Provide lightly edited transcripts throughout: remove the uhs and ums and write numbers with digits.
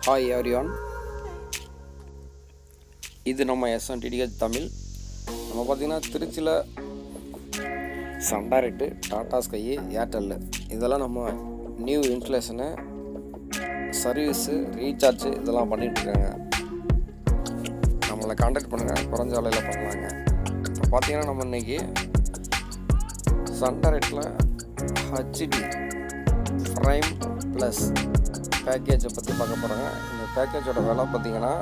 Hi everyone, இது நம்ம SNTDH Tamil. நம்ம பார்த்திங்கன்னா திருச்சியில் Sun Direct, Tata Sky, Airtel இதெல்லாம் நம்ம நியூ இன்ஸ்டலேஷனு, சர்வீஸு, ரீசார்ஜ் இதெல்லாம் பண்ணிகிட்ருக்காங்க. நம்மளை கான்டாக்ட் பண்ணுங்கள், குறைஞ்ச விலையில் பண்ணலாங்க. இப்போ பார்த்திங்கன்னா நம்ம இன்றைக்கி சன் டைரக்டில் HD ப்ரைம் ப்ளஸ் பேக்கேஜை பற்றி பார்க்க போகிறாங்க. இந்த பேக்கேஜோட விலை பார்த்திங்கன்னா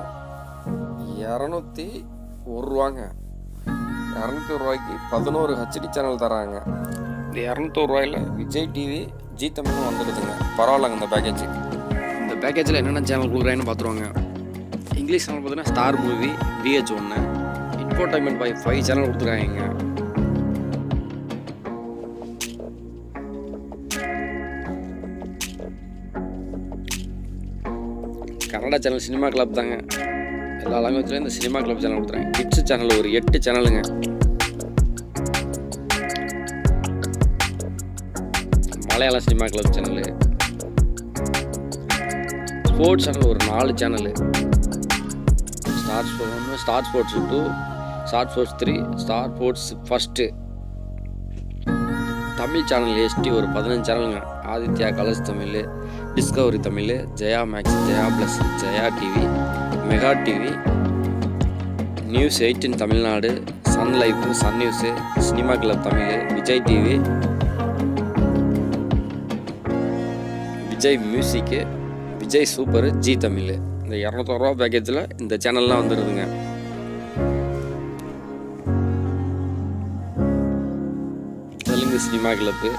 201 ரூபாங்க. 201 ரூபாய்க்கு 11 HD சேனல் தராங்க. இந்த 201 ரூபாயில் விஜய் டிவி, ஜி தமிழும் வந்துடுதுங்க. பரவாயில்லங்க இந்த பேக்கேஜ். இந்த பேக்கேஜில் என்னென்ன சேனல் கொடுக்குறாங்கன்னு பார்த்துருவாங்க. இங்கிலீஷ் சேனல் பார்த்தீங்கன்னா ஸ்டார் மூவி, VH1, இன்ஃபோடைன்மெண்ட் பை 5 சேனல் கொடுத்துருக்காங்க. கன்னடா சேனல் சினிமா கிளப் தாங்க. எல்லா லாங்குவேஜ்லேயும் இந்த சினிமா கிளப் சேனல் கொடுத்துறாங்க. கிட்ஸ் சேனல் ஒரு 8 சேனலுங்க. மலையாள cinema club channel, sports channel ஒரு 4 channel, Star Sports 2, Star Sports 3, Star Sports first. Tamil channel ST ஒரு 15 சேனலுங்க. Adithya Colors Tamil, Discovery Tamil, Jaya Max, Jaya Plus, Jaya TV, Mega TV, news 18 Tamil Nadu, Sun Life, Sun News, cinema club Tamil, Vijay TV, Vijay Music, Vijay Super, Zee Tamil. இந்த 201 ரூபா பேக்கேஜில் இந்த சேனல்லாம் வந்துடுதுங்க. Telugu cinema club,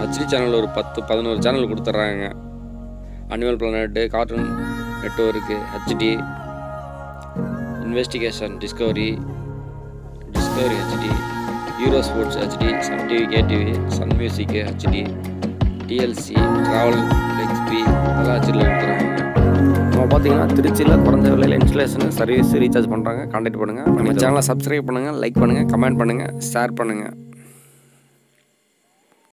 HD channel ஒரு 10-11 channel கொடுத்துட்றாங்க. Animal Planet, Cartoon Network, HD, investigation, Discovery HD, Euro Sports HD, Sun TV, KTV, Sun Music HD, TLC, travel, XP அதெல்லாம் HDயில் கொடுத்துறாங்க. நம்ம பார்த்தீங்கன்னா திருச்சியில் குறைஞ்ச விலையில் இன்ஸ்டலேஷனு, சர்வீஸ், ரீசார்ஜ் பண்ணுறாங்க. கான்டாக்ட் பண்ணுங்கள். நம்ம சேனலை சப்ஸ்கிரைப் பண்ணுங்கள், லைக் பண்ணுங்கள், கமெண்ட் பண்ணுங்கள், ஷேர் பண்ணுங்கள்.